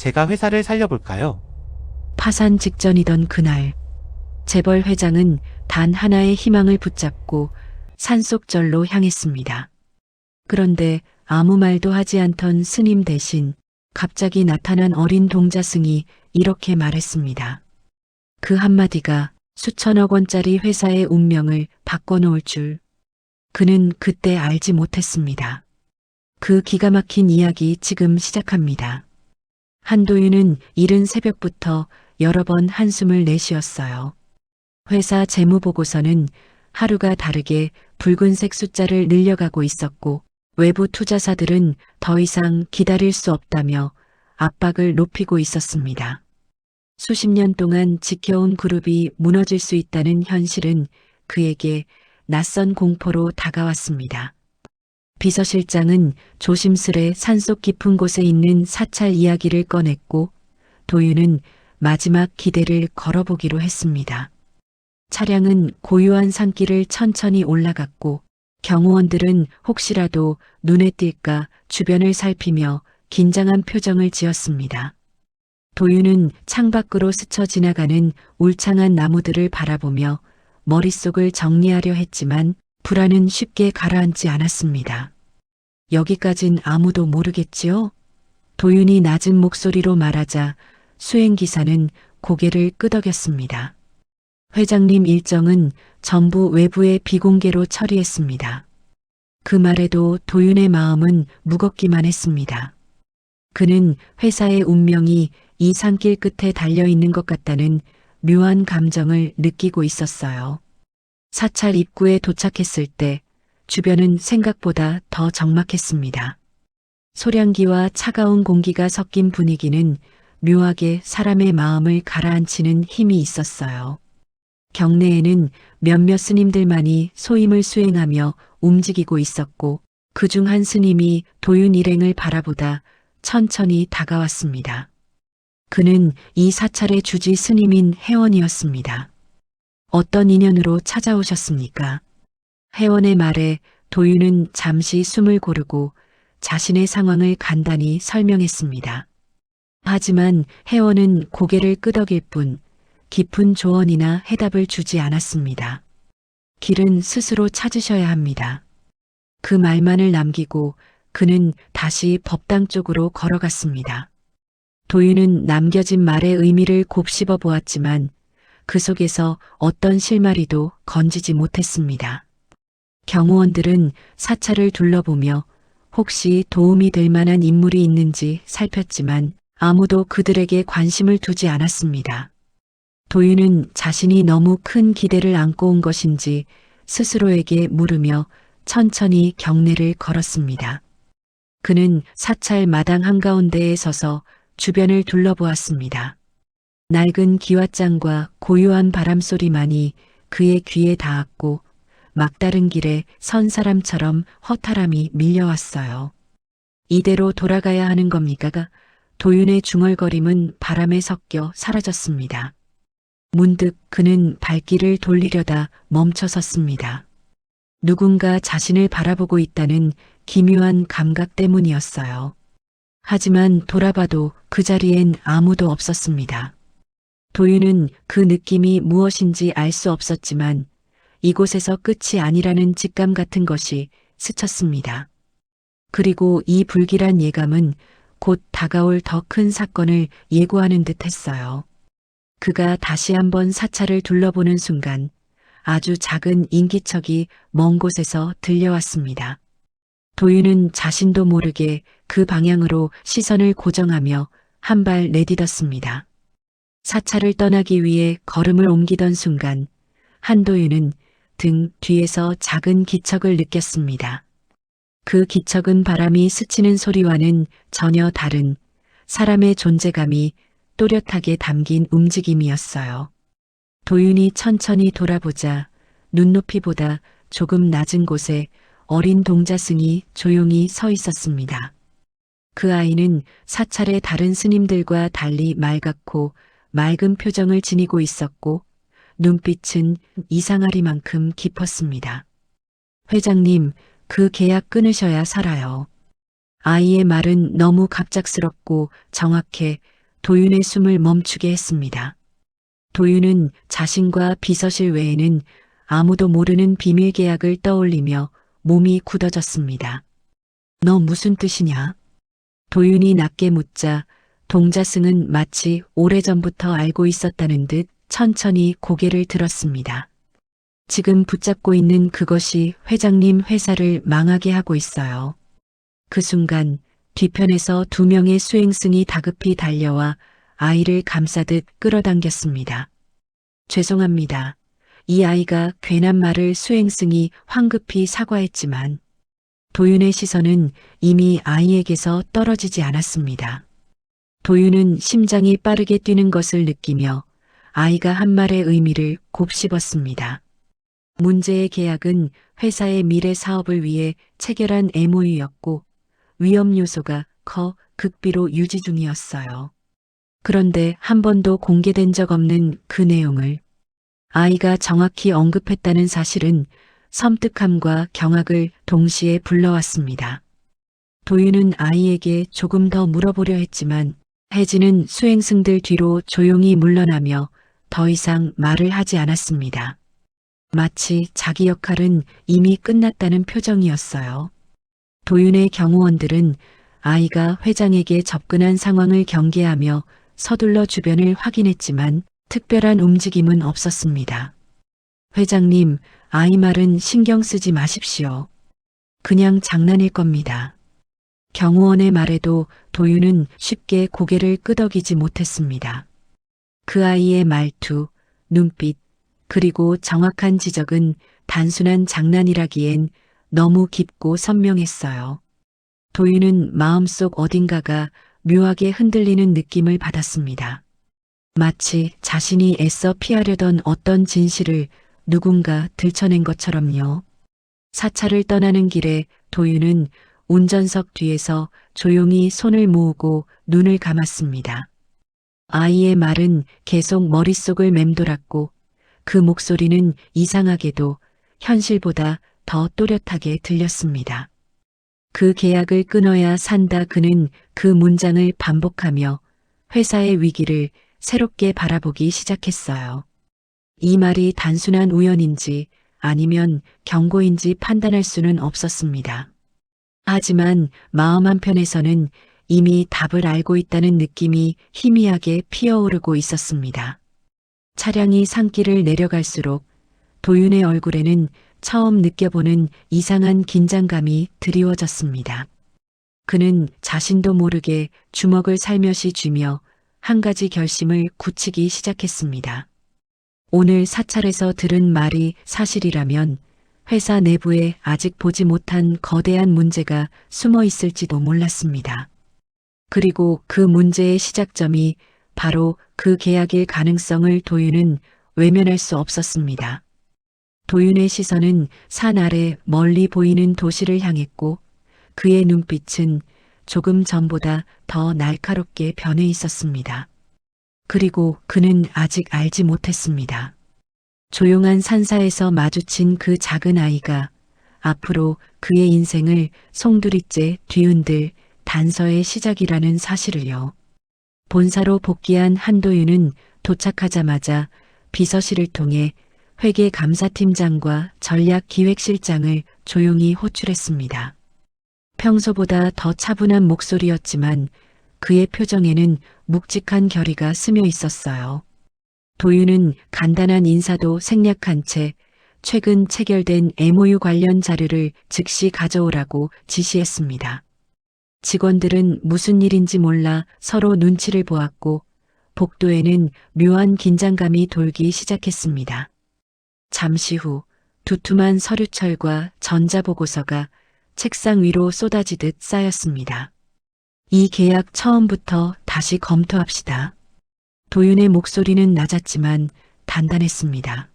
제가 회사를 살려볼까요? 파산 직전이던 그날, 재벌 회장은 단 하나의 희망을 붙잡고 산속절로 향했습니다. 그런데 아무 말도 하지 않던 스님 대신 갑자기 나타난 어린 동자승이 이렇게 말했습니다. 그 한마디가 수천억 원짜리 회사의 운명을 바꿔놓을 줄 그는 그때 알지 못했습니다. 그 기가 막힌 이야기 지금 시작합니다. 한도윤은 이른 새벽부터 여러 번 한숨을 내쉬었어요. 회사 재무보고서는 하루가 다르게 붉은색 숫자를 늘려가고 있었고 외부 투자사들은 더 이상 기다릴 수 없다며 압박을 높이고 있었습니다. 수십 년 동안 지켜온 그룹이 무너질 수 있다는 현실은 그에게 낯선 공포로 다가왔습니다. 비서실장은 조심스레 산속 깊은 곳에 있는 사찰 이야기를 꺼냈고 도윤은 마지막 기대를 걸어보기로 했습니다. 차량은 고요한 산길을 천천히 올라갔고 경호원들은 혹시라도 눈에 띌까 주변을 살피며 긴장한 표정을 지었습니다. 도윤은 창밖으로 스쳐 지나가는 울창한 나무들을 바라보며 머릿속을 정리하려 했지만 불안은 쉽게 가라앉지 않았습니다. 여기까진 아무도 모르겠지요? 도윤이 낮은 목소리로 말하자 수행기사는 고개를 끄덕였습니다. 회장님 일정은 전부 외부의 비공개로 처리했습니다. 그 말에도 도윤의 마음은 무겁기만 했습니다. 그는 회사의 운명이 이 산길 끝에 달려있는 것 같다는 묘한 감정을 느끼고 있었어요. 사찰 입구에 도착했을 때 주변은 생각보다 더 적막했습니다. 소량기와 차가운 공기가 섞인 분위기는 묘하게 사람의 마음을 가라앉히는 힘이 있었어요. 경내에는 몇몇 스님들만이 소임을 수행하며 움직이고 있었고 그중 한 스님이 도윤 일행을 바라보다 천천히 다가왔습니다. 그는 이 사찰의 주지 스님인 회원이었습니다. 어떤 인연으로 찾아오셨습니까? 회원의 말에 도윤은 잠시 숨을 고르고 자신의 상황을 간단히 설명했습니다. 하지만 회원은 고개를 끄덕일 뿐 깊은 조언이나 해답을 주지 않았습니다. 길은 스스로 찾으셔야 합니다. 그 말만을 남기고 그는 다시 법당 쪽으로 걸어갔습니다. 도윤은 남겨진 말의 의미를 곱씹어 보았지만 그 속에서 어떤 실마리도 건지지 못했습니다. 경호원들은 사찰을 둘러보며 혹시 도움이 될 만한 인물이 있는지 살폈지만 아무도 그들에게 관심을 두지 않았습니다. 도윤은 자신이 너무 큰 기대를 안고 온 것인지 스스로에게 물으며 천천히 경내를 걸었습니다. 그는 사찰 마당 한가운데에 서서 주변을 둘러보았습니다. 낡은 기와장과 고요한 바람소리만이 그의 귀에 닿았고 막다른 길에 선 사람처럼 허탈함이 밀려왔어요. 이대로 돌아가야 하는 겁니까? 도윤의 중얼거림은 바람에 섞여 사라졌습니다. 문득 그는 발길을 돌리려다 멈춰섰습니다. 누군가 자신을 바라보고 있다는 기묘한 감각 때문이었어요. 하지만 돌아봐도 그 자리엔 아무도 없었습니다. 도윤은 그 느낌이 무엇인지 알 수 없었지만 이곳에서 끝이 아니라는 직감 같은 것이 스쳤습니다. 그리고 이 불길한 예감은 곧 다가올 더 큰 사건을 예고하는 듯 했어요. 그가 다시 한번 사찰을 둘러보는 순간 아주 작은 인기척이 먼 곳에서 들려왔습니다. 도윤은 자신도 모르게 그 방향으로 시선을 고정하며 한 발 내딛었습니다. 사찰을 떠나기 위해 걸음을 옮기던 순간 한도윤은 등 뒤에서 작은 기척을 느꼈습니다. 그 기척은 바람이 스치는 소리와는 전혀 다른 사람의 존재감이 또렷하게 담긴 움직임이었어요. 도윤이 천천히 돌아보자 눈높이보다 조금 낮은 곳에 어린 동자승이 조용히 서 있었습니다. 그 아이는 사찰의 다른 스님들과 달리 맑았고 맑은 표정을 지니고 있었고 눈빛은 이상하리만큼 깊었습니다. 회장님, 그 계약 끊으셔야 살아요. 아이의 말은 너무 갑작스럽고 정확해 도윤의 숨을 멈추게 했습니다. 도윤은 자신과 비서실 외에는 아무도 모르는 비밀 계약을 떠올리며 몸이 굳어졌습니다. 너 무슨 뜻이냐? 도윤이 낮게 묻자 동자승은 마치 오래전부터 알고 있었다는 듯 천천히 고개를 들었습니다. 지금 붙잡고 있는 그것이 회장님 회사를 망하게 하고 있어요. 그 순간 뒤편에서 두 명의 수행승이 다급히 달려와 아이를 감싸듯 끌어당겼습니다. 죄송합니다. 이 아이가 괜한 말을 수행승이 황급히 사과했지만 도윤의 시선은 이미 아이에게서 떨어지지 않았습니다. 도윤은 심장이 빠르게 뛰는 것을 느끼며 아이가 한 말의 의미를 곱씹었습니다. 문제의 계약은 회사의 미래 사업을 위해 체결한 MOU였고 위험 요소가 커 극비로 유지 중이었어요. 그런데 한 번도 공개된 적 없는 그 내용을 아이가 정확히 언급했다는 사실은 섬뜩함과 경악을 동시에 불러왔습니다. 도윤은 아이에게 조금 더 물어보려 했지만 혜진은 수행승들 뒤로 조용히 물러나며 더 이상 말을 하지 않았습니다. 마치 자기 역할은 이미 끝났다는 표정이었어요. 도윤의 경호원들은 아이가 회장에게 접근한 상황을 경계하며 서둘러 주변을 확인했지만 특별한 움직임은 없었습니다. 회장님, 아이 말은 신경 쓰지 마십시오. 그냥 장난일 겁니다. 경호원의 말에도 도윤은 쉽게 고개를 끄덕이지 못했습니다. 그 아이의 말투, 눈빛, 그리고 정확한 지적은 단순한 장난이라기엔 너무 깊고 선명했어요. 도윤은 마음속 어딘가가 묘하게 흔들리는 느낌을 받았습니다. 마치 자신이 애써 피하려던 어떤 진실을 누군가 들춰낸 것처럼요. 사찰을 떠나는 길에 도윤은 운전석 뒤에서 조용히 손을 모으고 눈을 감았습니다. 아이의 말은 계속 머릿속을 맴돌았고 그 목소리는 이상하게도 현실보다 더 또렷하게 들렸습니다. 그 계약을 끊어야 산다. 그는 그 문장을 반복하며 회사의 위기를 새롭게 바라보기 시작했어요. 이 말이 단순한 우연인지 아니면 경고인지 판단할 수는 없었습니다. 하지만 마음 한편에서는 이미 답을 알고 있다는 느낌이 희미하게 피어오르고 있었습니다. 차량이 산길을 내려갈수록 도윤의 얼굴에는 처음 느껴보는 이상한 긴장감이 드리워졌습니다. 그는 자신도 모르게 주먹을 살며시 쥐며 한 가지 결심을 굳히기 시작했습니다. 오늘 사찰에서 들은 말이 사실이라면 회사 내부에 아직 보지 못한 거대한 문제가 숨어 있을지도 몰랐습니다. 그리고 그 문제의 시작점이 바로 그 계약일 가능성을 도윤은 외면할 수 없었습니다. 도윤의 시선은 산 아래 멀리 보이는 도시를 향했고 그의 눈빛은 조금 전보다 더 날카롭게 변해 있었습니다. 그리고 그는 아직 알지 못했습니다. 조용한 산사에서 마주친 그 작은 아이가 앞으로 그의 인생을 송두리째 뒤흔들 단서의 시작이라는 사실을요. 본사로 복귀한 한도윤은 도착하자마자 비서실을 통해 회계 감사팀장과 전략기획실장을 조용히 호출했습니다. 평소보다 더 차분한 목소리였지만 그의 표정에는 묵직한 결의가 스며 있었어요. 도윤은 간단한 인사도 생략한 채 최근 체결된 MOU 관련 자료를 즉시 가져오라고 지시했습니다. 직원들은 무슨 일인지 몰라 서로 눈치를 보았고 복도에는 묘한 긴장감이 돌기 시작했습니다. 잠시 후 두툼한 서류철과 전자보고서가 책상 위로 쏟아지듯 쌓였습니다. 이 계약 처음부터 다시 검토합시다. 도윤의 목소리는 낮았지만 단단했습니다.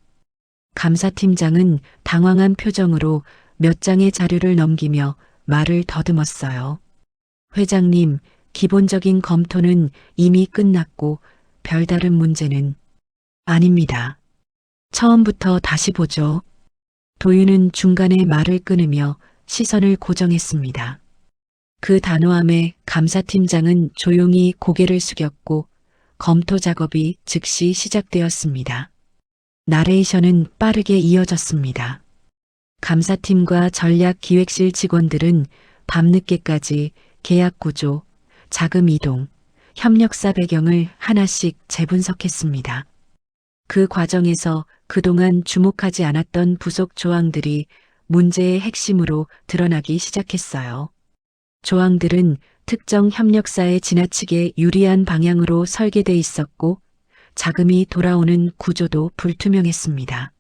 감사팀장은 당황한 표정으로 몇 장의 자료를 넘기며 말을 더듬었어요. 회장님, 기본적인 검토는 이미 끝났고 별다른 문제는 아닙니다. 처음부터 다시 보죠. 도윤은 중간에 말을 끊으며 시선을 고정했습니다. 그 단호함에 감사팀장은 조용히 고개를 숙였고 검토 작업이 즉시 시작되었습니다. 나레이션은 빠르게 이어졌습니다. 감사팀과 전략기획실 직원들은 밤늦게까지 계약 구조, 자금 이동, 협력사 배경을 하나씩 재분석했습니다. 그 과정에서 그동안 주목하지 않았던 부속 조항들이 문제의 핵심으로 드러나기 시작했어요. 조항들은 특정 협력사에 지나치게 유리한 방향으로 설계돼 있었고 자금이 돌아오는 구조도 불투명했습니다.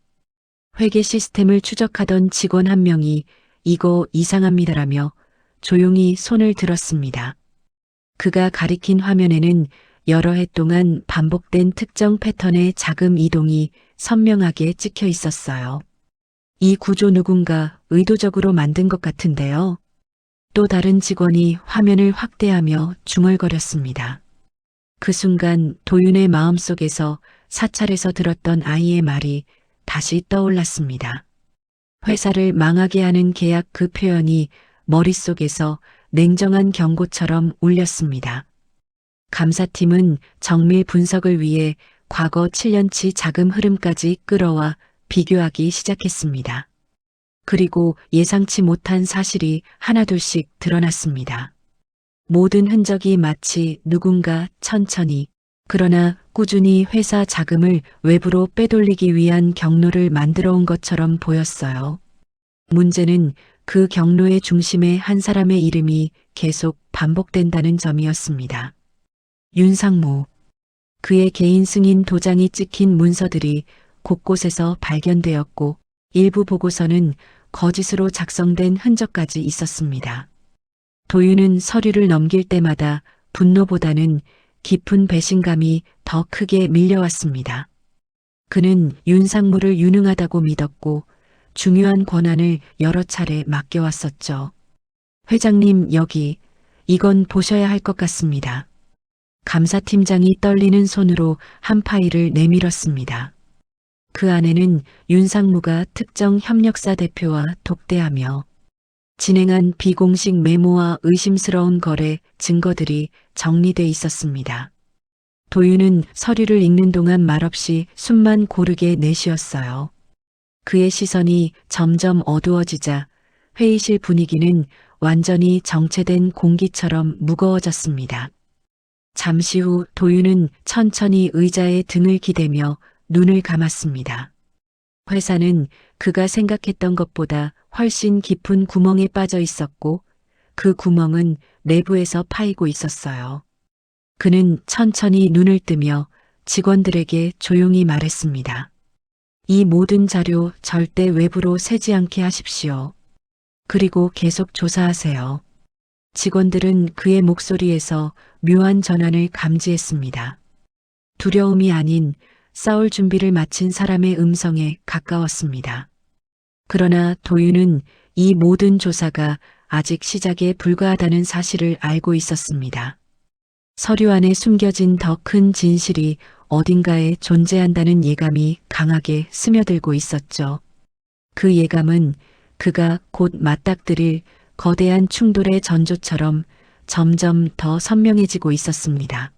회계 시스템을 추적하던 직원 한 명이 이거 이상합니다라며 조용히 손을 들었습니다. 그가 가리킨 화면에는 여러 해 동안 반복된 특정 패턴의 자금 이동이 선명하게 찍혀 있었어요. 이 구조 누군가 의도적으로 만든 것 같은데요. 또 다른 직원이 화면을 확대하며 중얼거렸습니다. 그 순간 도윤의 마음속에서 사찰에서 들었던 아이의 말이 다시 떠올랐습니다. 회사를 망하게 하는 계약 그 표현이 머릿속에서 냉정한 경고처럼 울렸습니다. 감사팀은 정밀 분석을 위해 과거 7년치 자금 흐름까지 끌어와 비교하기 시작했습니다. 그리고 예상치 못한 사실이 하나둘씩 드러났습니다. 모든 흔적이 마치 누군가 천천히 그러나 꾸준히 회사 자금을 외부로 빼돌리기 위한 경로를 만들어 온 것처럼 보였어요. 문제는 그 경로의 중심에 한 사람의 이름이 계속 반복된다는 점이었습니다. 윤상무. 그의 개인 승인 도장이 찍힌 문서들이 곳곳에서 발견되었고 일부 보고서는 거짓으로 작성된 흔적까지 있었습니다. 도윤은 서류를 넘길 때마다 분노보다는 깊은 배신감이 더 크게 밀려왔습니다. 그는 윤상무를 유능하다고 믿었고 중요한 권한을 여러 차례 맡겨왔었죠. 회장님 여기 이건 보셔야 할 것 같습니다. 감사팀장이 떨리는 손으로 한 파일을 내밀었습니다. 그 안에는 윤상무가 특정 협력사 대표와 독대하며 진행한 비공식 메모와 의심스러운 거래 증거들이 정리돼 있었습니다. 도윤은 서류를 읽는 동안 말없이 숨만 고르게 내쉬었어요. 그의 시선이 점점 어두워지자 회의실 분위기는 완전히 정체된 공기처럼 무거워졌습니다. 잠시 후 도윤은 천천히 의자에 등을 기대며 눈을 감았습니다. 회사는 그가 생각했던 것보다 훨씬 깊은 구멍에 빠져 있었고 그 구멍은 내부에서 파이고 있었어요. 그는 천천히 눈을 뜨며 직원들에게 조용히 말했습니다. 이 모든 자료 절대 외부로 새지 않게 하십시오. 그리고 계속 조사하세요. 직원들은 그의 목소리에서 묘한 전환을 감지했습니다. 두려움이 아닌 싸울 준비를 마친 사람의 음성에 가까웠습니다. 그러나 도윤은 이 모든 조사가 아직 시작에 불과하다는 사실을 알고 있었습니다. 서류 안에 숨겨진 더 큰 진실이 어딘가에 존재한다는 예감이 강하게 스며들고 있었죠. 그 예감은 그가 곧 맞닥뜨릴 거대한 충돌의 전조처럼 점점 더 선명해지고 있었습니다.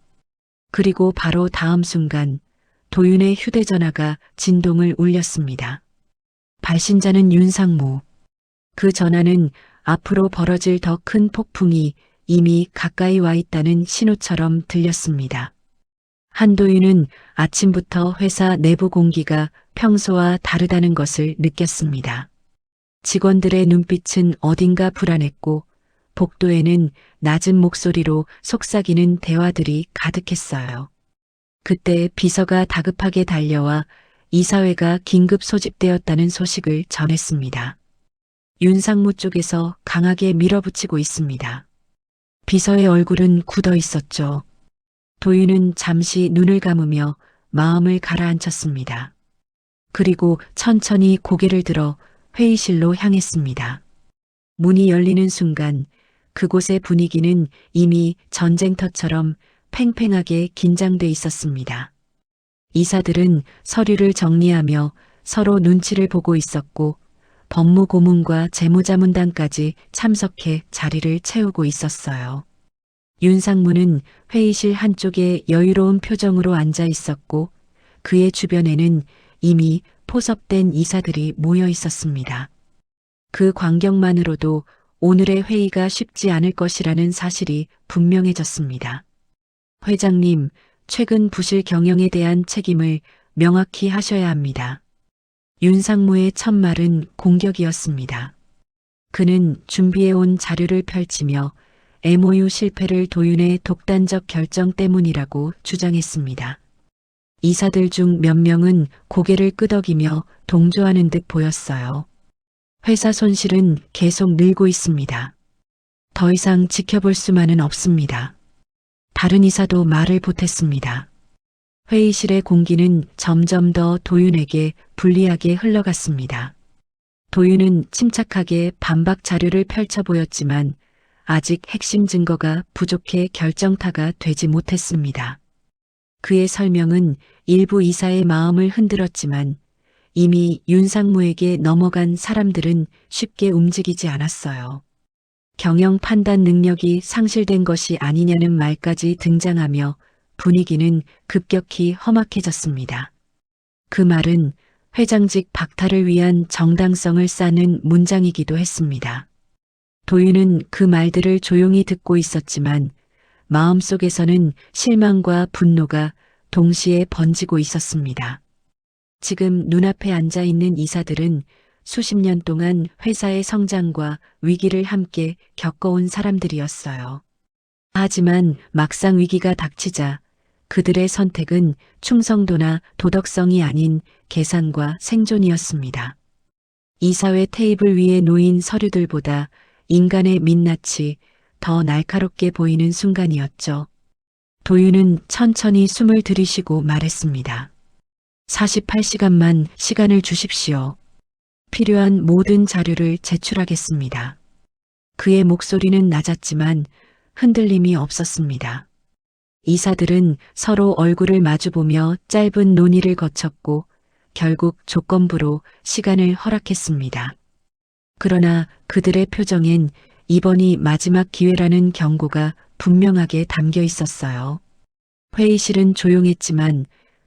그리고 바로 다음 순간 도윤의 휴대전화가 진동을 울렸습니다. 발신자는 윤상무. 그 전화는 앞으로 벌어질 더 큰 폭풍이 이미 가까이 와 있다는 신호처럼 들렸습니다. 한도윤은 아침부터 회사 내부 공기가 평소와 다르다는 것을 느꼈습니다. 직원들의 눈빛은 어딘가 불안했고 복도에는 낮은 목소리로 속삭이는 대화들이 가득했어요. 그때 비서가 다급하게 달려와 이사회가 긴급 소집되었다는 소식을 전했습니다. 윤상무 쪽에서 강하게 밀어붙이고 있습니다. 비서의 얼굴은 굳어 있었죠. 도윤은 잠시 눈을 감으며 마음을 가라앉혔습니다. 그리고 천천히 고개를 들어 회의실로 향했습니다. 문이 열리는 순간 그곳의 분위기는 이미 전쟁터처럼 팽팽하게 긴장돼 있었습니다. 이사들은 서류를 정리하며 서로 눈치를 보고 있었고 법무고문과 재무자문단까지 참석해 자리를 채우고 있었어요. 윤상무는 회의실 한쪽에 여유로운 표정으로 앉아 있었고 그의 주변에는 이미 포섭된 이사들이 모여 있었습니다. 그 광경만으로도 오늘의 회의가 쉽지 않을 것이라는 사실이 분명해졌습니다. 회장님, 최근 부실 경영에 대한 책임을 명확히 하셔야 합니다. 윤상무의 첫 말은 공격이었습니다. 그는 준비해온 자료를 펼치며 MOU 실패를 도윤의 독단적 결정 때문이라고 주장했습니다. 이사들 중 몇 명은 고개를 끄덕이며 동조하는 듯 보였어요. 회사 손실은 계속 늘고 있습니다. 더 이상 지켜볼 수만은 없습니다. 다른 이사도 말을 보탰습니다. 회의실의 공기는 점점 더 도윤에게 불리하게 흘러갔습니다. 도윤은 침착하게 반박 자료를 펼쳐 보였지만 아직 핵심 증거가 부족해 결정타가 되지 못했습니다. 그의 설명은 일부 이사의 마음을 흔들었지만 이미 윤상무에게 넘어간 사람들은 쉽게 움직이지 않았어요. 경영 판단 능력이 상실된 것이 아니냐는 말까지 등장하며 분위기는 급격히 험악해졌습니다. 그 말은 회장직 박탈을 위한 정당성을 쌓는 문장이기도 했습니다. 도윤은 그 말들을 조용히 듣고 있었지만 마음속에서는 실망과 분노가 동시에 번지고 있었습니다. 지금 눈앞에 앉아 있는 이사들은 수십 년 동안 회사의 성장과 위기를 함께 겪어온 사람들이었어요. 하지만 막상 위기가 닥치자 그들의 선택은 충성도나 도덕성이 아닌 계산과 생존이었습니다. 이사회 테이블 위에 놓인 서류들보다 인간의 민낯이 더 날카롭게 보이는 순간이었죠. 도윤은 천천히 숨을 들이쉬고 말했습니다. 48시간만 시간을 주십시오. 필요한 모든 자료를 제출하겠습니다. 그의 목소리는 낮았지만 흔들림이 없었습니다. 이사들은 서로 얼굴을 마주보며 짧은 논의를 거쳤고 결국 조건부로 시간을 허락했습니다. 그러나 그들의 표정엔 이번이 마지막 기회라는 경고가 분명하게 담겨 있었어요. 회의실은 조용했지만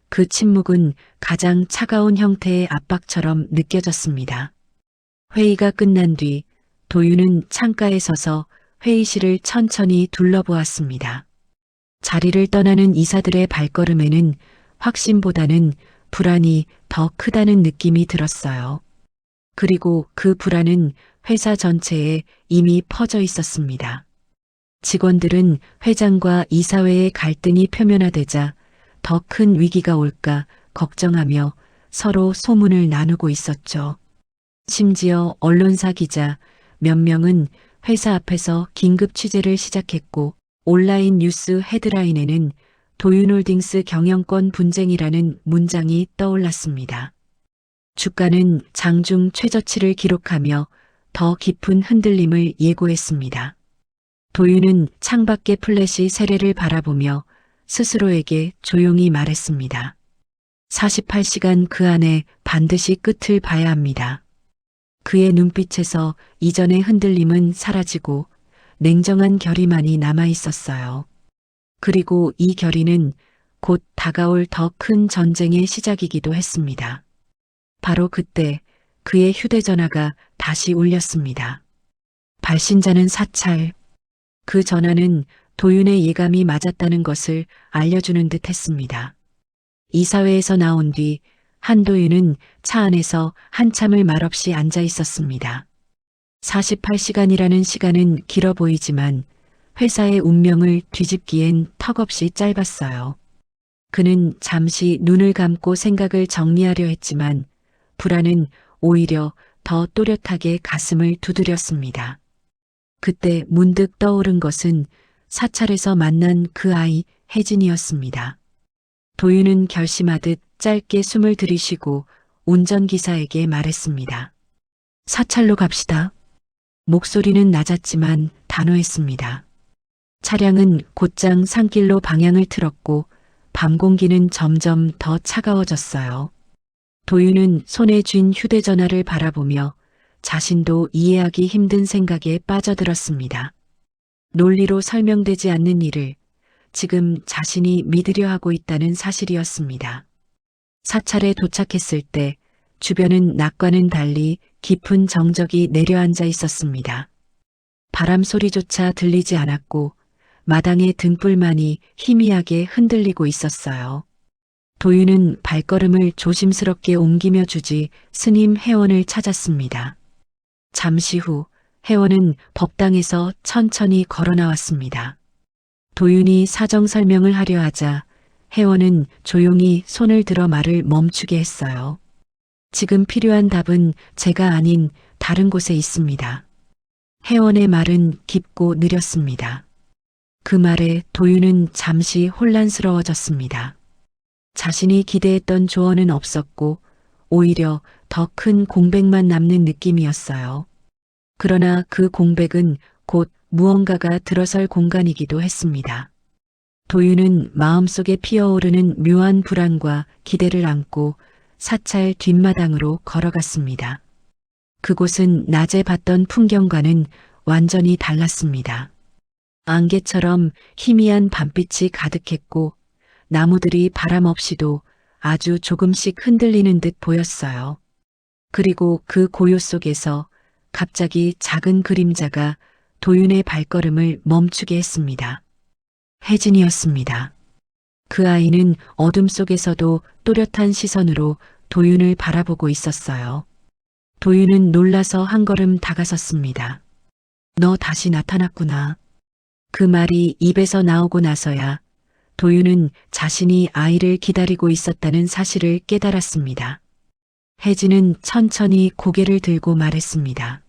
그 침묵은 가장 차가운 형태의 압박처럼 느껴졌습니다. 회의가 끝난 뒤 도윤은 창가에 서서 회의실을 천천히 둘러보았습니다. 자리를 떠나는 이사들의 발걸음에는 확신보다는 불안이 더 크다는 느낌이 들었어요. 그리고 그 불안은 회사 전체에 이미 퍼져 있었습니다. 직원들은 회장과 이사회의 갈등이 표면화되자 더 큰 위기가 올까 걱정하며 서로 소문을 나누고 있었죠. 심지어 언론사 기자 몇 명은 회사 앞에서 긴급 취재를 시작했고 온라인 뉴스 헤드라인에는 도윤홀딩스 경영권 분쟁이라는 문장이 떠올랐습니다. 주가는 장중 최저치를 기록하며 더 깊은 흔들림을 예고했습니다. 도윤은 창밖의 플래시 세례를 바라보며 스스로에게 조용히 말했습니다. 48시간 그 안에 반드시 끝을 봐야 합니다. 그의 눈빛에서 이전의 흔들림은 사라지고 냉정한 결의만이 남아 있었어요. 그리고 이 결의는 곧 다가올 더 큰 전쟁의 시작이기도 했습니다. 바로 그때 그의 휴대전화가 다시 울렸습니다. 발신자는 사찰. 그 전화는 도윤의 예감이 맞았다는 것을 알려주는 듯 했습니다. 이사회에서 나온 뒤 한도윤은 차 안에서 한참을 말없이 앉아 있었습니다. 48시간이라는 시간은 길어 보이지만 회사의 운명을 뒤집기엔 턱없이 짧았어요. 그는 잠시 눈을 감고 생각을 정리하려 했지만 불안은 오히려 더 또렷하게 가슴을 두드렸습니다. 그때 문득 떠오른 것은 사찰에서 만난 그 아이 혜진이었습니다. 도윤은 결심하듯 짧게 숨을 들이쉬고 운전기사에게 말했습니다. 사찰로 갑시다. 목소리는 낮았지만 단호했습니다. 차량은 곧장 산길로 방향을 틀었고 밤 공기는 점점 더 차가워졌어요. 도윤은 손에 쥔 휴대전화를 바라보며 자신도 이해하기 힘든 생각에 빠져들었습니다. 논리로 설명되지 않는 일을 지금 자신이 믿으려 하고 있다는 사실이었습니다. 사찰에 도착했을 때 주변은 낮과는 달리 깊은 정적이 내려앉아 있었습니다. 바람 소리조차 들리지 않았고 마당의 등불만이 희미하게 흔들리고 있었어요. 도윤은 발걸음을 조심스럽게 옮기며 주지 스님 회원을 찾았습니다. 잠시 후 회원은 법당에서 천천히 걸어 나왔습니다. 도윤이 사정 설명을 하려 하자 회원은 조용히 손을 들어 말을 멈추게 했어요. 지금 필요한 답은 제가 아닌 다른 곳에 있습니다. 회원의 말은 깊고 느렸습니다. 그 말에 도윤은 잠시 혼란스러워졌습니다. 자신이 기대했던 조언은 없었고 오히려 더 큰 공백만 남는 느낌이었어요. 그러나 그 공백은 곧 무언가가 들어설 공간이기도 했습니다. 도윤은 마음속에 피어오르는 묘한 불안과 기대를 안고 사찰 뒷마당으로 걸어갔습니다. 그곳은 낮에 봤던 풍경과는 완전히 달랐습니다. 안개처럼 희미한 밤빛이 가득했고 나무들이 바람 없이도 아주 조금씩 흔들리는 듯 보였어요. 그리고 그 고요 속에서 갑자기 작은 그림자가 도윤의 발걸음을 멈추게 했습니다. 혜진이었습니다. 그 아이는 어둠 속에서도 또렷한 시선으로 도윤을 바라보고 있었어요. 도윤은 놀라서 한 걸음 다가섰습니다. 너 다시 나타났구나. 그 말이 입에서 나오고 나서야 도윤은 자신이 아이를 기다리고 있었다는 사실을 깨달았습니다. 혜진은 천천히 고개를 들고 말했습니다.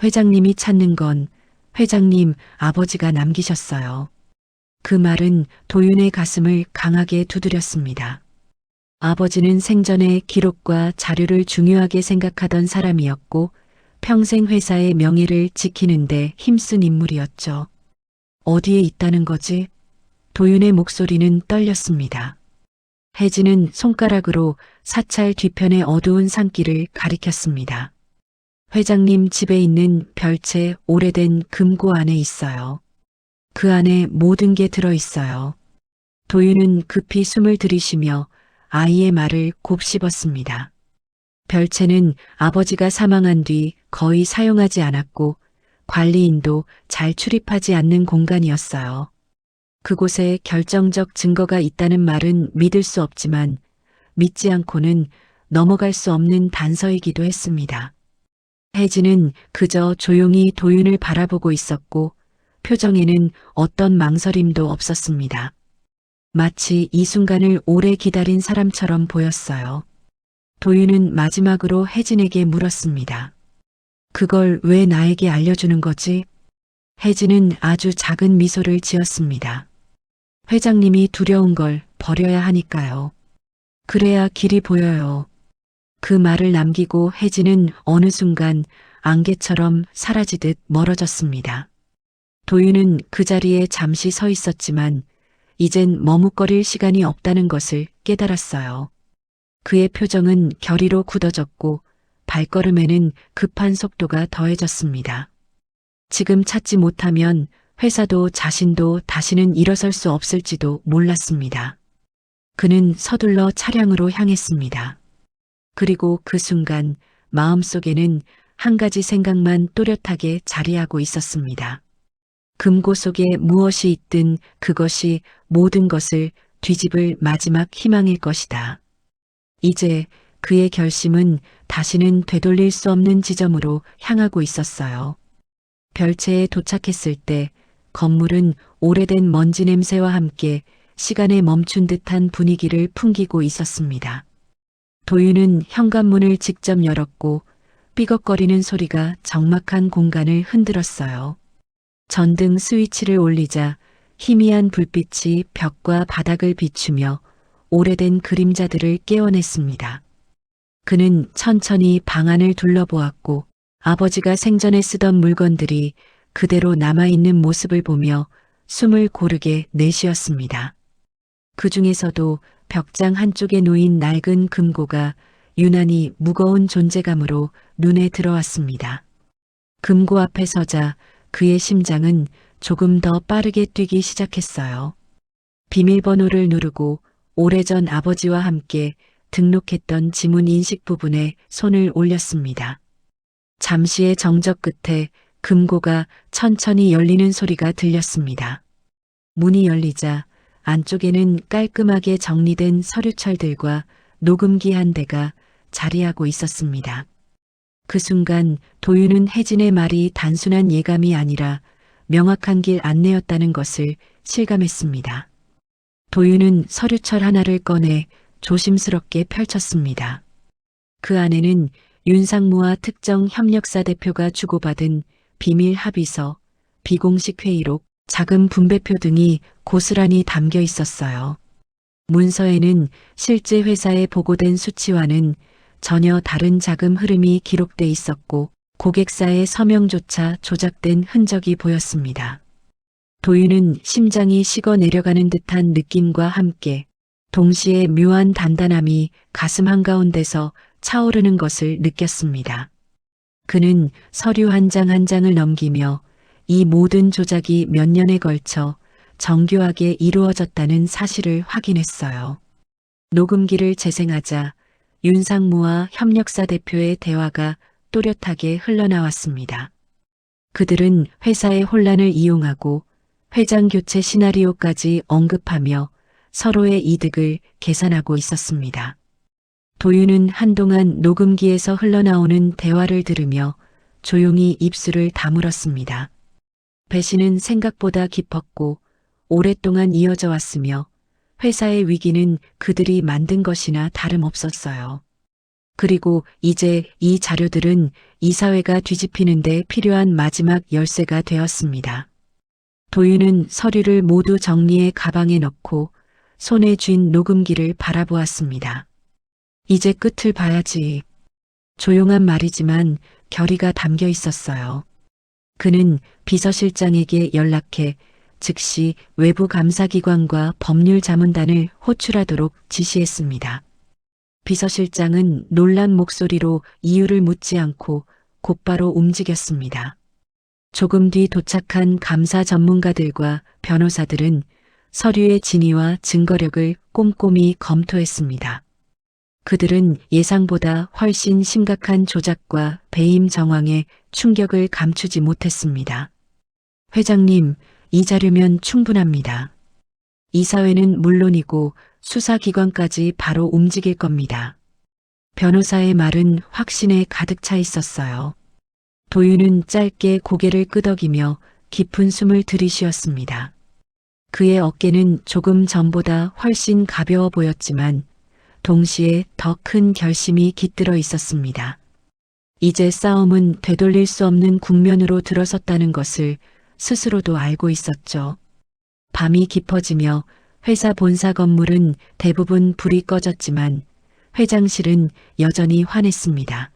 회장님이 찾는 건 회장님 아버지가 남기셨어요. 그 말은 도윤의 가슴을 강하게 두드렸습니다. 아버지는 생전에 기록과 자료를 중요하게 생각하던 사람이었고 평생 회사의 명예를 지키는데 힘쓴 인물이었죠. 어디에 있다는 거지? 도윤의 목소리는 떨렸습니다. 혜진은 손가락으로 사찰 뒤편의 어두운 산길을 가리켰습니다. 회장님 집에 있는 별채 오래된 금고 안에 있어요. 그 안에 모든 게 들어있어요. 도윤은 급히 숨을 들이쉬며 아이의 말을 곱씹었습니다. 별채는 아버지가 사망한 뒤 거의 사용하지 않았고 관리인도 잘 출입하지 않는 공간이었어요. 그곳에 결정적 증거가 있다는 말은 믿을 수 없지만 믿지 않고는 넘어갈 수 없는 단서이기도 했습니다. 혜진은 그저 조용히 도윤을 바라보고 있었고 표정에는 어떤 망설임도 없었습니다. 마치 이 순간을 오래 기다린 사람처럼 보였어요. 도윤은 마지막으로 혜진에게 물었습니다. 그걸 왜 나에게 알려주는 거지? 혜진은 아주 작은 미소를 지었습니다. 회장님이 두려운 걸 버려야 하니까요. 그래야 길이 보여요. 그 말을 남기고 혜진은 어느 순간 안개처럼 사라지듯 멀어졌습니다. 도윤은 그 자리에 잠시 서 있었지만 이젠 머뭇거릴 시간이 없다는 것을 깨달았어요. 그의 표정은 결의로 굳어졌고 발걸음에는 급한 속도가 더해졌습니다. 지금 찾지 못하면 회사도 자신도 다시는 일어설 수 없을지도 몰랐습니다. 그는 서둘러 차량으로 향했습니다. 그리고 그 순간 마음속에는 한 가지 생각만 또렷하게 자리하고 있었습니다. 금고 속에 무엇이 있든 그것이 모든 것을 뒤집을 마지막 희망일 것이다. 이제 그의 결심은 다시는 되돌릴 수 없는 지점으로 향하고 있었어요. 별채에 도착했을 때 건물은 오래된 먼지 냄새와 함께 시간에 멈춘 듯한 분위기를 풍기고 있었습니다. 도윤은 현관문을 직접 열었고 삐걱거리는 소리가 적막한 공간을 흔들었어요. 전등 스위치를 올리자 희미한 불빛이 벽과 바닥을 비추며 오래된 그림자들을 깨워냈습니다. 그는 천천히 방 안을 둘러보았고 아버지가 생전에 쓰던 물건들이 그대로 남아있는 모습을 보며 숨을 고르게 내쉬었습니다. 그 중에서도 벽장 한쪽에 놓인 낡은 금고가 유난히 무거운 존재감으로 눈에 들어왔습니다. 금고 앞에 서자 그의 심장은 조금 더 빠르게 뛰기 시작했어요. 비밀번호를 누르고 오래전 아버지와 함께 등록했던 지문 인식 부분에 손을 올렸습니다. 잠시의 정적 끝에 금고가 천천히 열리는 소리가 들렸습니다. 문이 열리자 안쪽에는 깔끔하게 정리된 서류철들과 녹음기 한 대가 자리하고 있었습니다. 그 순간 도윤은 혜진의 말이 단순한 예감이 아니라 명확한 길 안내였다는 것을 실감했습니다. 도윤은 서류철 하나를 꺼내 조심스럽게 펼쳤습니다. 그 안에는 윤상무와 특정 협력사 대표가 주고받은 비밀 합의서, 비공식 회의록, 자금 분배표 등이 고스란히 담겨 있었어요. 문서에는 실제 회사에 보고된 수치와는 전혀 다른 자금 흐름이 기록돼 있었고 고객사의 서명조차 조작된 흔적이 보였습니다. 도윤은 심장이 식어 내려가는 듯한 느낌과 함께 동시에 묘한 단단함이 가슴 한가운데서 차오르는 것을 느꼈습니다. 그는 서류 한 장 한 장을 넘기며 이 모든 조작이 몇 년에 걸쳐 정교하게 이루어졌다는 사실을 확인했어요. 녹음기를 재생하자 윤상무와 협력사 대표의 대화가 또렷하게 흘러나왔습니다. 그들은 회사의 혼란을 이용하고 회장 교체 시나리오까지 언급하며 서로의 이득을 계산하고 있었습니다. 도윤은 한동안 녹음기에서 흘러나오는 대화를 들으며 조용히 입술을 다물었습니다. 배신은 생각보다 깊었고 오랫동안 이어져 왔으며 회사의 위기는 그들이 만든 것이나 다름없었어요. 그리고 이제 이 자료들은 이사회가 뒤집히는데 필요한 마지막 열쇠가 되었습니다. 도윤은 서류를 모두 정리해 가방에 넣고 손에 쥔 녹음기를 바라보았습니다. 이제 끝을 봐야지. 조용한 말이지만 결의가 담겨 있었어요. 그는 비서실장에게 연락해 즉시 외부 감사기관과 법률자문단을 호출하도록 지시했습니다. 비서실장은 놀란 목소리로 이유를 묻지 않고 곧바로 움직였습니다. 조금 뒤 도착한 감사 전문가들과 변호사들은 서류의 진위와 증거력을 꼼꼼히 검토했습니다. 그들은 예상보다 훨씬 심각한 조작과 배임 정황에 충격을 감추지 못했습니다. 회장님, 이 자료면 충분합니다. 이사회는 물론이고 수사기관까지 바로 움직일 겁니다. 변호사의 말은 확신에 가득 차 있었어요. 도윤은 짧게 고개를 끄덕이며 깊은 숨을 들이쉬었습니다. 그의 어깨는 조금 전보다 훨씬 가벼워 보였지만 동시에 더 큰 결심이 깃들어 있었습니다. 이제 싸움은 되돌릴 수 없는 국면으로 들어섰다는 것을 스스로도 알고 있었죠. 밤이 깊어지며 회사 본사 건물은 대부분 불이 꺼졌지만 회장실은 여전히 환했습니다.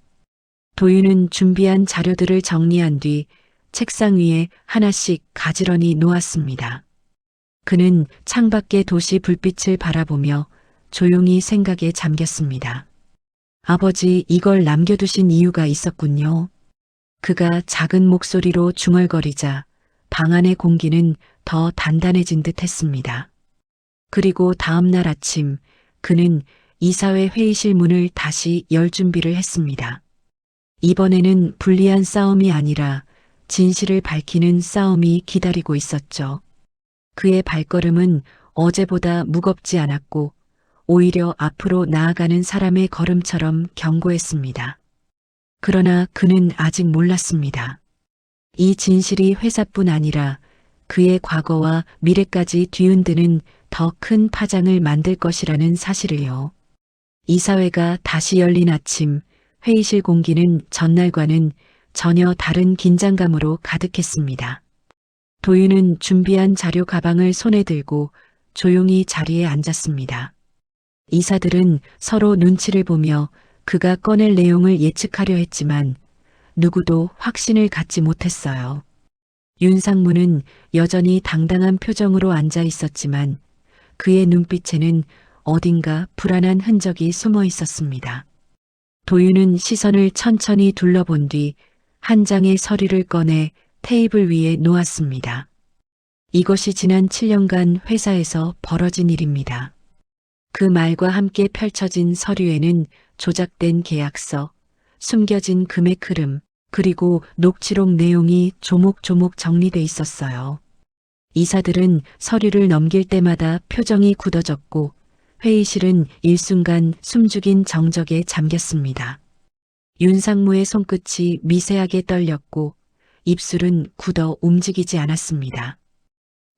도윤은 준비한 자료들을 정리한 뒤 책상 위에 하나씩 가지런히 놓았습니다. 그는 창밖의 도시 불빛을 바라보며 조용히 생각에 잠겼습니다. 아버지, 이걸 남겨두신 이유가 있었군요. 그가 작은 목소리로 중얼거리자 방 안의 공기는 더 단단해진 듯 했습니다. 그리고 다음 날 아침 그는 이사회 회의실 문을 다시 열 준비를 했습니다. 이번에는 불리한 싸움이 아니라 진실을 밝히는 싸움이 기다리고 있었죠. 그의 발걸음은 어제보다 무겁지 않았고 오히려 앞으로 나아가는 사람의 걸음처럼 견고했습니다. 그러나 그는 아직 몰랐습니다. 이 진실이 회사뿐 아니라 그의 과거와 미래까지 뒤흔드는 더 큰 파장을 만들 것이라는 사실을요. 이사회가 다시 열린 아침, 회의실 공기는 전날과는 전혀 다른 긴장감으로 가득했습니다. 도윤은 준비한 자료 가방을 손에 들고 조용히 자리에 앉았습니다. 이사들은 서로 눈치를 보며 그가 꺼낼 내용을 예측하려 했지만 누구도 확신을 갖지 못했어요. 윤상무는 여전히 당당한 표정으로 앉아 있었지만 그의 눈빛에는 어딘가 불안한 흔적이 숨어 있었습니다. 도윤은 시선을 천천히 둘러본 뒤 한 장의 서류를 꺼내 테이블 위에 놓았습니다. 이것이 지난 7년간 회사에서 벌어진 일입니다. 그 말과 함께 펼쳐진 서류에는 조작된 계약서, 숨겨진 금액 흐름, 그리고 녹취록 내용이 조목조목 정리돼 있었어요. 이사들은 서류를 넘길 때마다 표정이 굳어졌고 회의실은 일순간 숨죽인 정적에 잠겼습니다. 윤상무의 손끝이 미세하게 떨렸고 입술은 굳어 움직이지 않았습니다.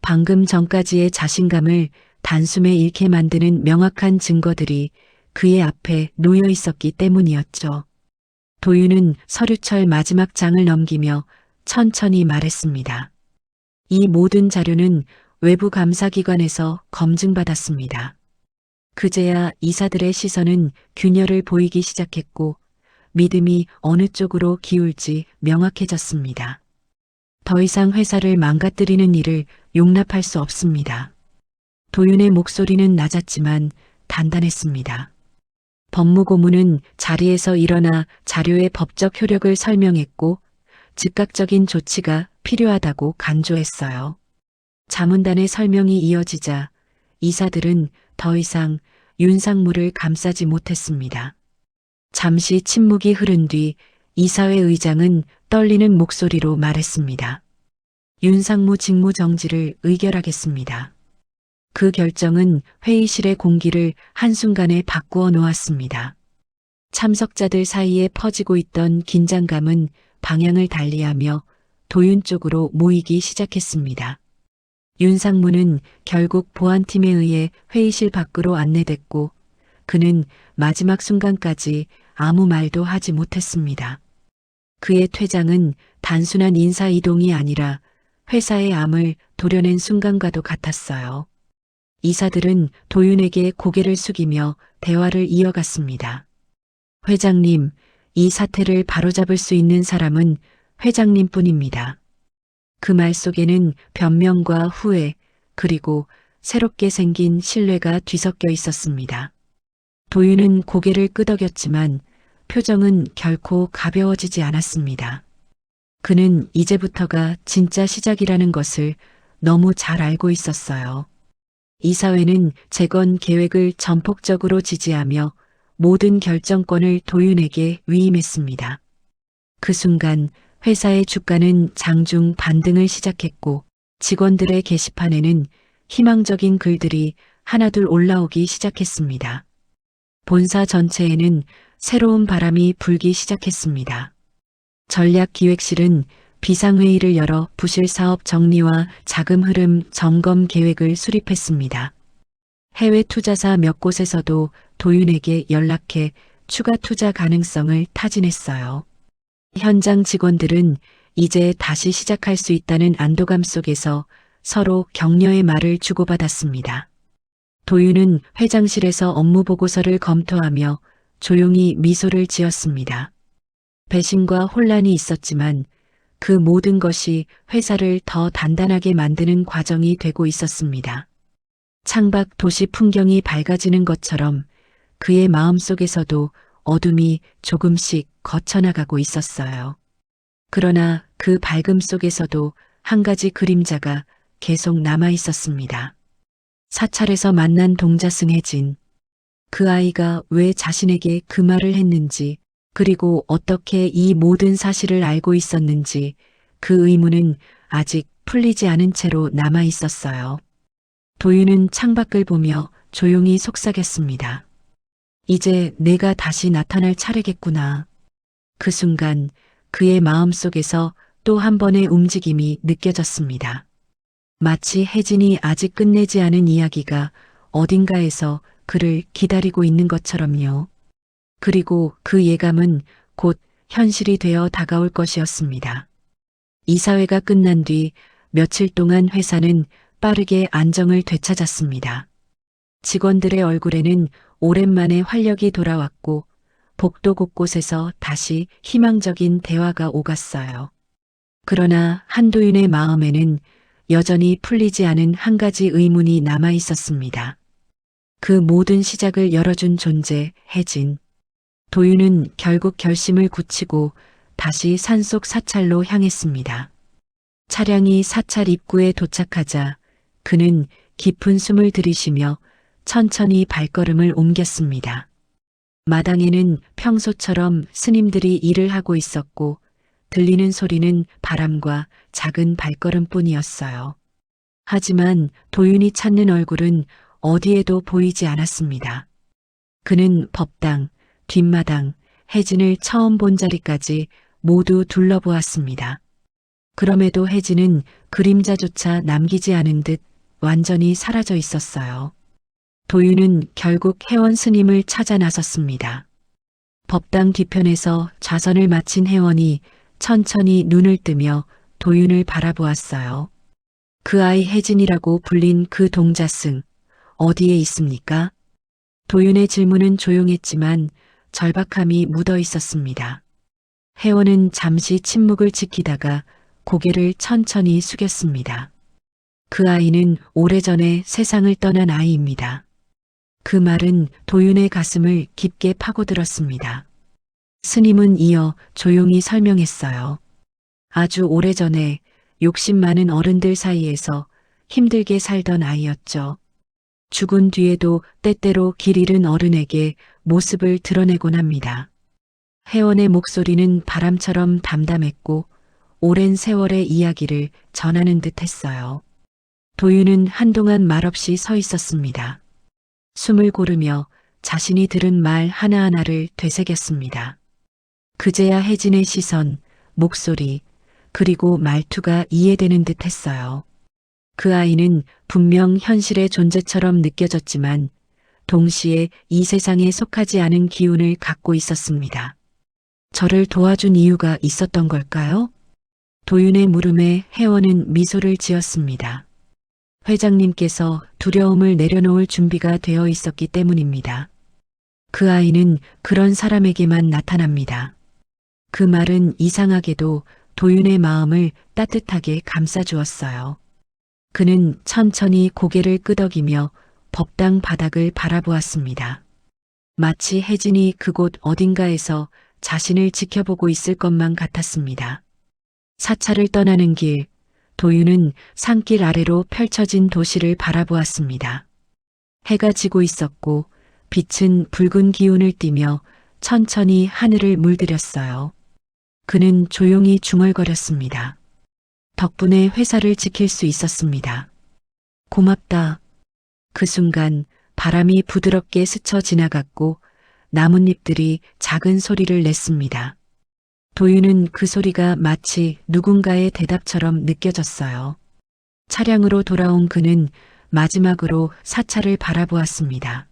방금 전까지의 자신감을 단숨에 잃게 만드는 명확한 증거들이 그의 앞에 놓여 있었기 때문이었죠. 도윤은 서류철 마지막 장을 넘기며 천천히 말했습니다. 이 모든 자료는 외부 감사기관에서 검증받았습니다. 그제야 이사들의 시선은 균열을 보이기 시작했고 믿음이 어느 쪽으로 기울지 명확해졌습니다. 더 이상 회사를 망가뜨리는 일을 용납할 수 없습니다. 도윤의 목소리는 낮았지만 단단했습니다. 법무고문은 자리에서 일어나 자료의 법적 효력을 설명했고 즉각적인 조치가 필요하다고 강조했어요. 자문단의 설명이 이어지자 이사들은 더 이상 윤상무를 감싸지 못했습니다. 잠시 침묵이 흐른 뒤 이사회 의장은 떨리는 목소리로 말했습니다. 윤상무 직무 정지를 의결하겠습니다. 그 결정은 회의실의 공기를 한순간에 바꾸어 놓았습니다. 참석자들 사이에 퍼지고 있던 긴장감은 방향을 달리하며 도윤 쪽으로 모이기 시작했습니다. 윤상무는 결국 보안팀에 의해 회의실 밖으로 안내됐고 그는 마지막 순간까지 아무 말도 하지 못했습니다. 그의 퇴장은 단순한 인사 이동이 아니라 회사의 암을 도려낸 순간과도 같았어요. 이사들은 도윤에게 고개를 숙이며 대화를 이어갔습니다. 회장님, 이 사태를 바로잡을 수 있는 사람은 회장님뿐입니다. 그 말 속에는 변명과 후회, 그리고 새롭게 생긴 신뢰가 뒤섞여 있었습니다. 도윤은 고개를 끄덕였지만 표정은 결코 가벼워지지 않았습니다. 그는 이제부터가 진짜 시작이라는 것을 너무 잘 알고 있었어요. 이사회는 재건 계획을 전폭적으로 지지하며 모든 결정권을 도윤에게 위임했습니다. 그 순간 회사의 주가는 장중 반등을 시작했고 직원들의 게시판에는 희망적인 글들이 하나둘 올라오기 시작했습니다. 본사 전체에는 새로운 바람이 불기 시작했습니다. 전략기획실은 비상회의를 열어 부실 사업 정리와 자금 흐름 점검 계획을 수립했습니다. 해외 투자사 몇 곳에서도 도윤에게 연락해 추가 투자 가능성을 타진했어요. 현장 직원들은 이제 다시 시작할 수 있다는 안도감 속에서 서로 격려의 말을 주고받았습니다. 도윤은 회장실에서 업무 보고서를 검토하며 조용히 미소를 지었습니다. 배신과 혼란이 있었지만 그 모든 것이 회사를 더 단단하게 만드는 과정이 되고 있었습니다. 창밖 도시 풍경이 밝아지는 것처럼 그의 마음속에서도 어둠이 조금씩 거쳐나가고 있었어요. 그러나 그 밝음 속에서도 한 가지 그림자가 계속 남아 있었습니다. 사찰에서 만난 동자승 혜진. 그 아이가 왜 자신에게 그 말을 했는지, 그리고 어떻게 이 모든 사실을 알고 있었는지 그 의문은 아직 풀리지 않은 채로 남아 있었어요. 도윤은 창밖을 보며 조용히 속삭였습니다. 이제 내가 다시 나타날 차례겠구나. 그 순간 그의 마음속에서 또 한 번의 움직임이 느껴졌습니다. 마치 혜진이 아직 끝내지 않은 이야기가 어딘가에서 그를 기다리고 있는 것처럼요. 그리고 그 예감은 곧 현실이 되어 다가올 것이었습니다. 이사회가 끝난 뒤 며칠 동안 회사는 빠르게 안정을 되찾았습니다. 직원들의 얼굴에는 오랜만에 활력이 돌아왔고 복도 곳곳에서 다시 희망적인 대화가 오갔어요. 그러나 한도윤의 마음에는 여전히 풀리지 않은 한 가지 의문이 남아 있었습니다. 그 모든 시작을 열어준 존재, 혜진. 도윤은 결국 결심을 굳히고 다시 산속 사찰로 향했습니다. 차량이 사찰 입구에 도착하자 그는 깊은 숨을 들이쉬며 천천히 발걸음을 옮겼습니다. 마당에는 평소처럼 스님들이 일을 하고 있었고 들리는 소리는 바람과 작은 발걸음뿐이었어요. 하지만 도윤이 찾는 얼굴은 어디에도 보이지 않았습니다. 그는 법당, 뒷마당, 혜진을 처음 본 자리까지 모두 둘러보았습니다. 그럼에도 혜진은 그림자조차 남기지 않은 듯 완전히 사라져 있었어요. 도윤은 결국 회원 스님을 찾아 나섰습니다. 법당 뒤편에서 좌선을 마친 회원이 천천히 눈을 뜨며 도윤을 바라보았어요. 그 아이 혜진이라고 불린 그 동자승, 어디에 있습니까? 도윤의 질문은 조용했지만 절박함이 묻어 있었습니다. 회원은 잠시 침묵을 지키다가 고개를 천천히 숙였습니다. 그 아이는 오래전에 세상을 떠난 아이입니다. 그 말은 도윤의 가슴을 깊게 파고들었습니다. 스님은 이어 조용히 설명했어요. 아주 오래전에 욕심 많은 어른들 사이에서 힘들게 살던 아이였죠. 죽은 뒤에도 때때로 길 잃은 어른에게 모습을 드러내곤 합니다. 회원의 목소리는 바람처럼 담담했고 오랜 세월의 이야기를 전하는 듯 했어요. 도윤은 한동안 말없이 서 있었습니다. 숨을 고르며 자신이 들은 말 하나하나를 되새겼습니다. 그제야 혜진의 시선, 목소리, 그리고 말투가 이해되는 듯 했어요. 그 아이는 분명 현실의 존재처럼 느껴졌지만 동시에 이 세상에 속하지 않은 기운을 갖고 있었습니다. 저를 도와준 이유가 있었던 걸까요? 도윤의 물음에 회원은 미소를 지었습니다. 회장님께서 두려움을 내려놓을 준비가 되어 있었기 때문입니다. 그 아이는 그런 사람에게만 나타납니다. 그 말은 이상하게도 도윤의 마음을 따뜻하게 감싸주었어요. 그는 천천히 고개를 끄덕이며 법당 바닥을 바라보았습니다. 마치 혜진이 그곳 어딘가에서 자신을 지켜보고 있을 것만 같았습니다. 사찰을 떠나는 길, 도윤은 산길 아래로 펼쳐진 도시를 바라보았습니다. 해가 지고 있었고 빛은 붉은 기운을 띠며 천천히 하늘을 물들였어요. 그는 조용히 중얼거렸습니다. 덕분에 회사를 지킬 수 있었습니다. 고맙다. 그 순간 바람이 부드럽게 스쳐 지나갔고 나뭇잎들이 작은 소리를 냈습니다. 도윤은 그 소리가 마치 누군가의 대답처럼 느껴졌어요. 차량으로 돌아온 그는 마지막으로 사찰을 바라보았습니다.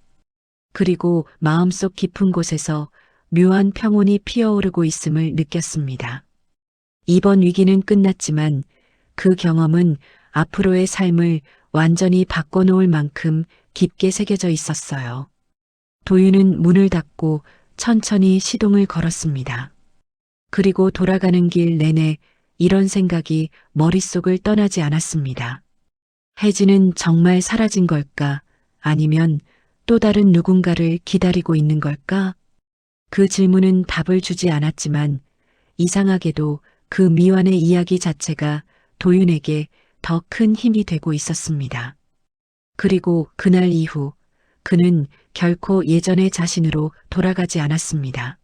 그리고 마음속 깊은 곳에서 묘한 평온이 피어오르고 있음을 느꼈습니다. 이번 위기는 끝났지만 그 경험은 앞으로의 삶을 완전히 바꿔놓을 만큼 깊게 새겨져 있었어요. 도윤은 문을 닫고 천천히 시동을 걸었습니다. 그리고 돌아가는 길 내내 이런 생각이 머릿속을 떠나지 않았습니다. 혜진은 정말 사라진 걸까? 아니면 또 다른 누군가를 기다리고 있는 걸까? 그 질문은 답을 주지 않았지만 이상하게도 그 미완의 이야기 자체가 도윤에게 더 큰 힘이 되고 있었습니다. 그리고 그날 이후 그는 결코 예전의 자신으로 돌아가지 않았습니다.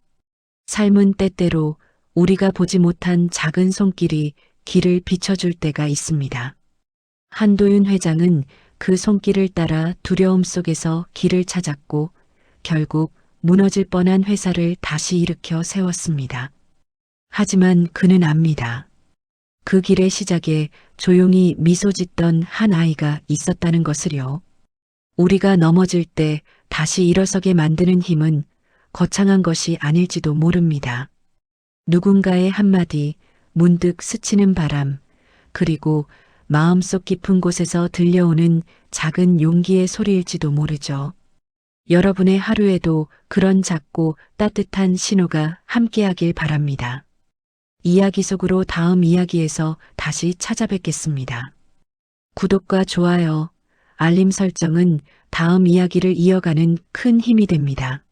삶은 때때로 우리가 보지 못한 작은 손길이 길을 비춰줄 때가 있습니다. 한도윤 회장은 그 손길을 따라 두려움 속에서 길을 찾았고 결국 무너질 뻔한 회사를 다시 일으켜 세웠습니다. 하지만 그는 압니다. 그 길의 시작에 조용히 미소 짓던 한 아이가 있었다는 것을요. 우리가 넘어질 때 다시 일어서게 만드는 힘은 거창한 것이 아닐지도 모릅니다. 누군가의 한마디, 문득 스치는 바람, 그리고 마음속 깊은 곳에서 들려오는 작은 용기의 소리일지도 모르죠. 여러분의 하루에도 그런 작고 따뜻한 신호가 함께하길 바랍니다. 이야기 속으로 다음 이야기에서 다시 찾아뵙겠습니다. 구독과 좋아요, 알림 설정은 다음 이야기를 이어가는 큰 힘이 됩니다.